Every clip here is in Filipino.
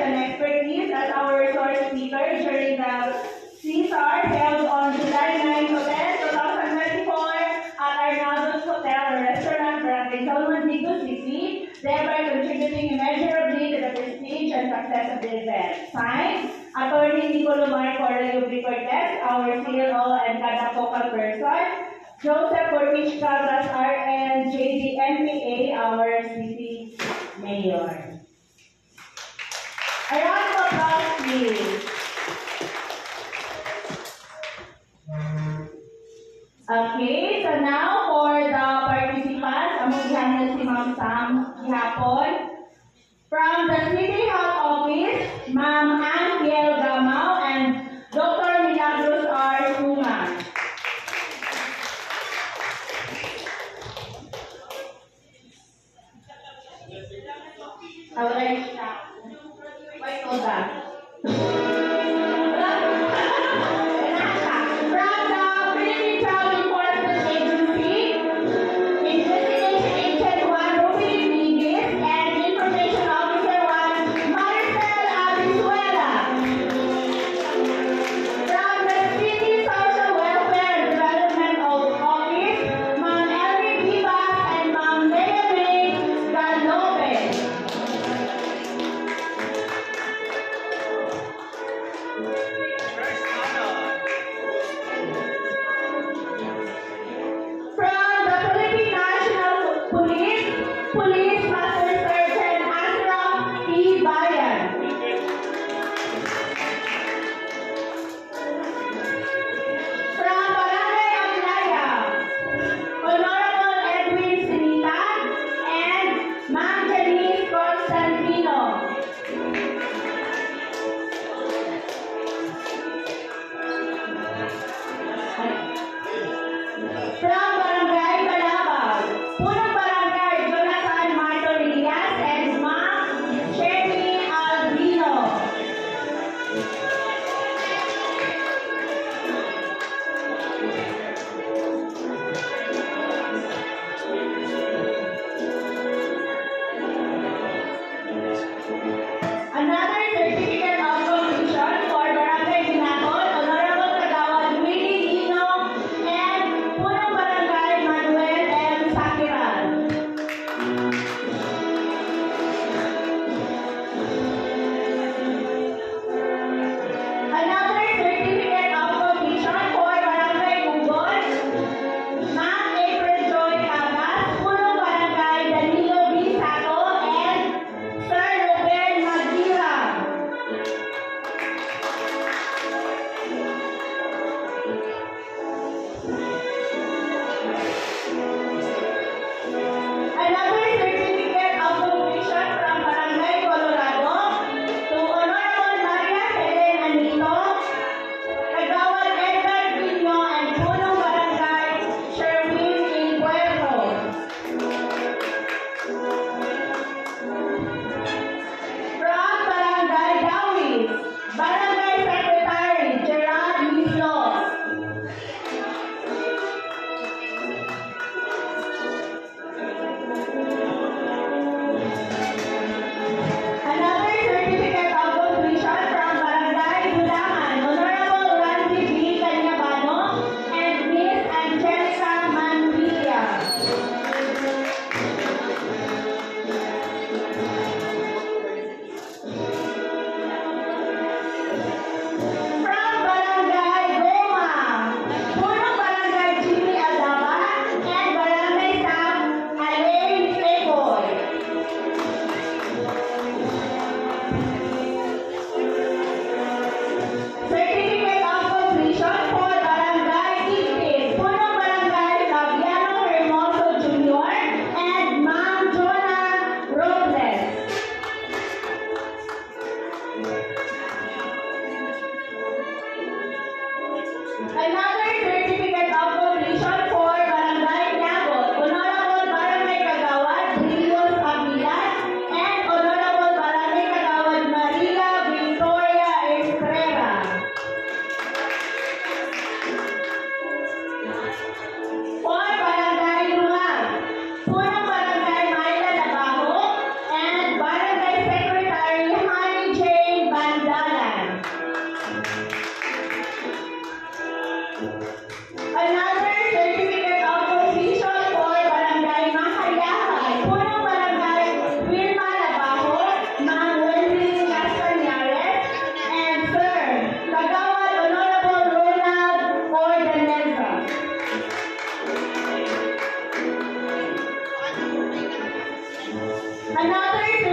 and expertise as our resource speaker during the CSAR held on July 9 to 10, 2024 at Arnaldo's Hotel and Restaurant, Barangay Solomon, Digos City, thereby contributing immeasurably to the prestige and success of the event. Signed, Attorney Nicolo Mar Correo Cortez, our CLO and CADA focal person, Joseph Corpich Caldas, RN, JD MPA, our city mayor. A round of applause, please. Okay, so now for the participants, among si Ma'am Sam Gihapon. From the City Health Office, Ma'am Angel Gamao and Dr. Milagros R. Suman. Wait, hold on.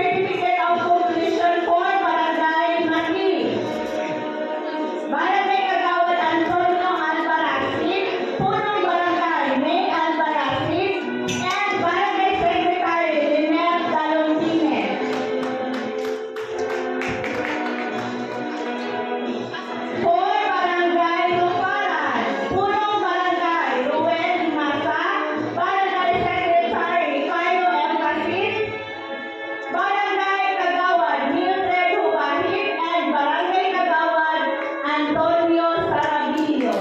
certificate of completion for Barangay Mati. Barangay Kagawad Antonio Albarracin, Punong Barangay May Albarracin, and Barangay Secretary Lynette Dalongines. For Barangay Luparan, Punong Barangay Ruel Masa, Barangay Secretary Carlo M. Casis, Barangay Kagawad Mildred Hubahit, and Barangay Kagawad Antonio Sarabillo.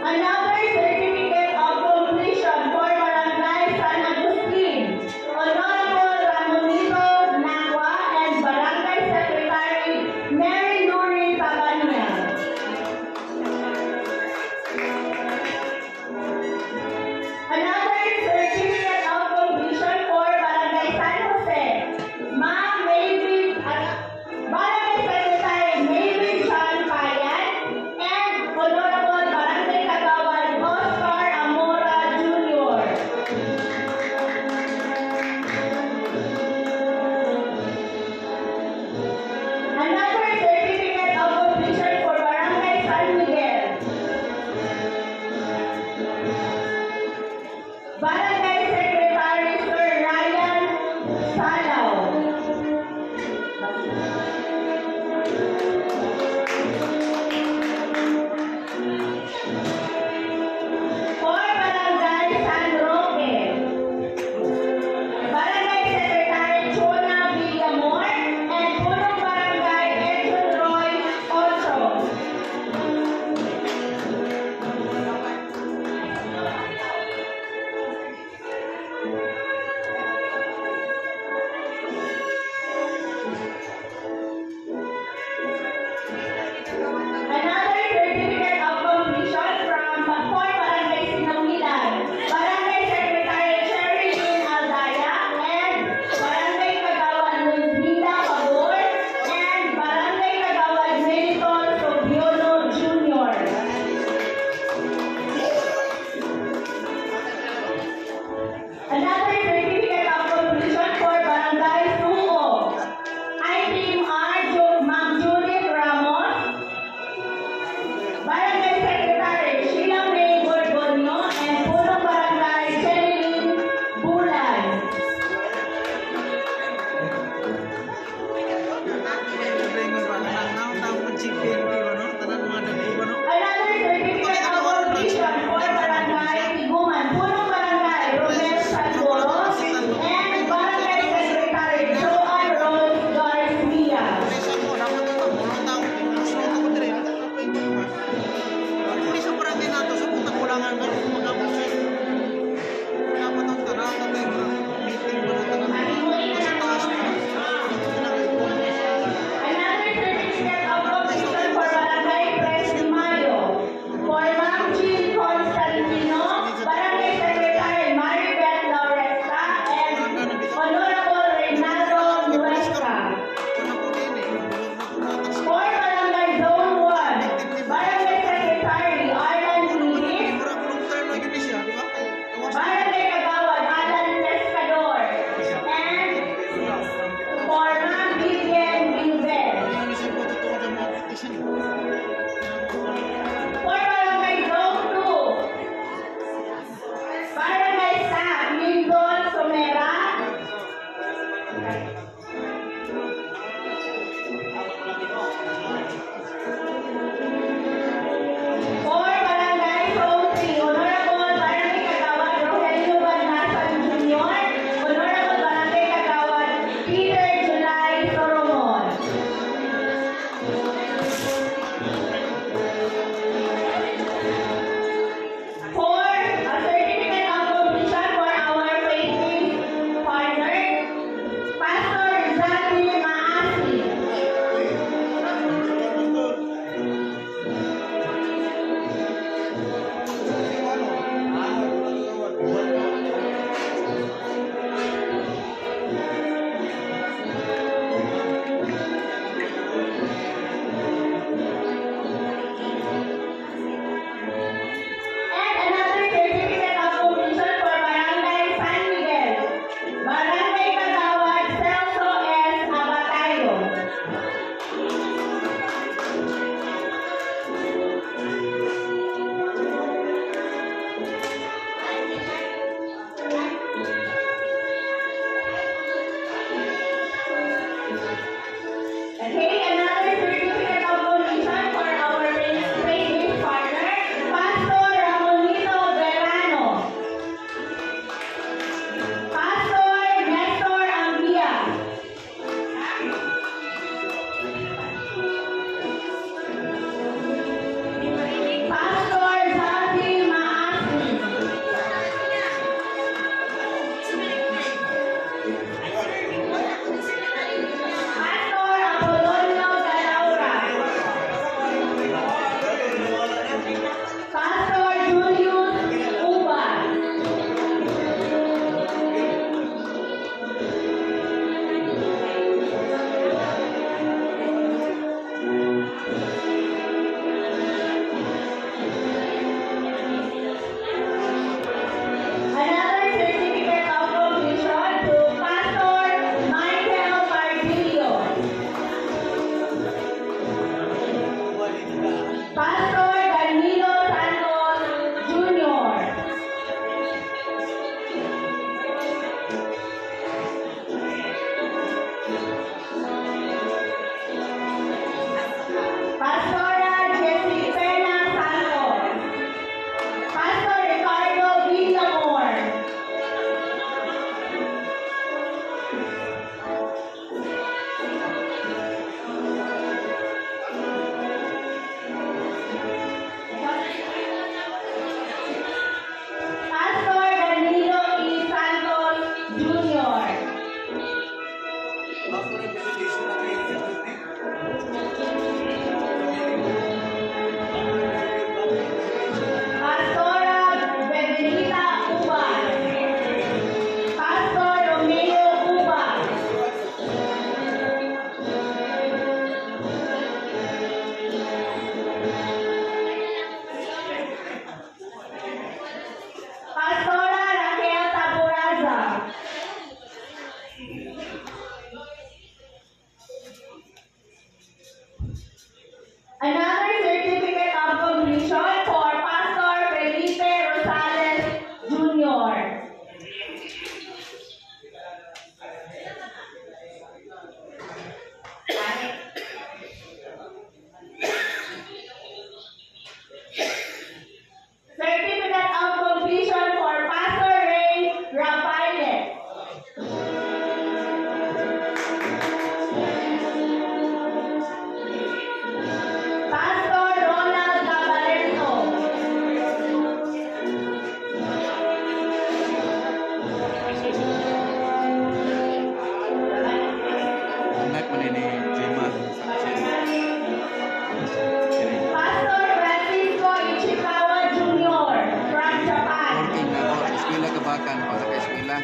Another certificate of completion for Barangay San Agustin, Honorable Ramonito Nagua, and Barangay Secretary Mary Nuri Tabanya. Another certificate of completion for Barangay San Jose, Ma'am Maybe, Barangay Secretary Maybe John Payan, and Honorable Barangay Kagawad Oscar Amora Jr. Another certificate of completion for Barangay San Miguel, Barangay Secretary Sir Ryan Salaw. For Barangay San Roque, Barangay Secretary Chona Villamor, and Punong Barangay Edson Roy Ocho. Another certificate of completion from for Barangay Sinawilan, Barangay Secretary Cherry Lynn Aldaya, and Barangay Kagawad Luzmida Pabor, and Barangay Kagawad Melitol Sobiono Jr. Another certificate of completion for Barangay Suo, Item R. Ma'am Judith Ramos, Barangay Secretary Sheila May Gorgonio, and Punong Barangay Jeneline Bulan. Another certificate of completion for Barangay Tiguman, Punong Barangay Romel Sanboros,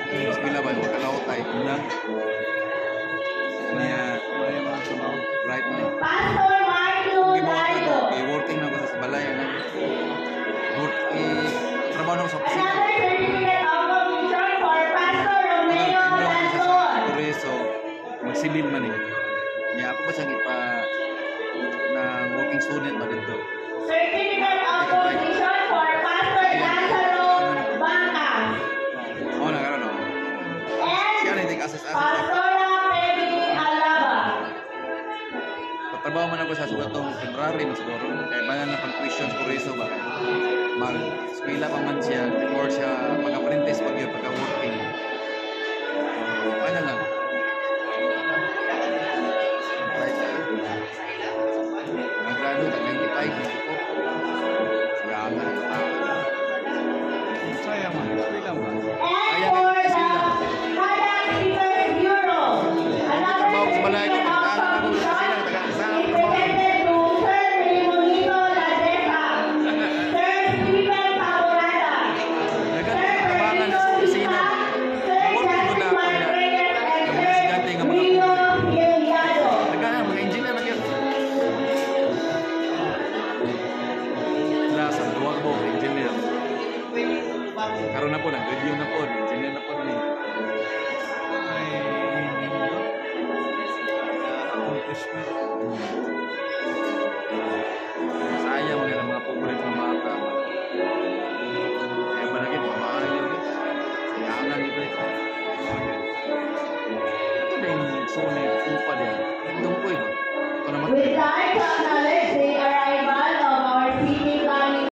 eskwela ba makalaot ay una niya right man. Pastor Marlo Nardo. Working na ko sa balay na. Work trabaho na ko sa opisina. Another certificate of completion for Pastor Romeo Lanzon. So, magsibil man eh. Niya ako ba siyang ipa na working student ba dito? Certificate of completion for Pastor Lazaro Bangkas. Oo, nagkaroon ako. Siya na hindi assess. Pastora Pepe Alaba. Patrabaho man ako sa sugatong February na siguro. Kaya ba na pang questions ko reso ba? Mag-eskwela pa man siya or siya pag-apprentice pag yun, pagka-working. Ano lang. Nag-grado, nag-95 na ko. Sayang na yung tao. Sayang man, eskwela ba? And for the Product Speakers Bureau, another certificate of completion is presented to Sir Limonito Ladesa, Sir Stephen Paborada, Sir Fernando Sisa, Sir Justin Reyes, and Sir Rio Giliado. Nagkana, mga engineer na yun. Sa duwag mo, engineer. Karoon na po, nag-review na po, engineer na po ni. Sayang nila mga popular na mata.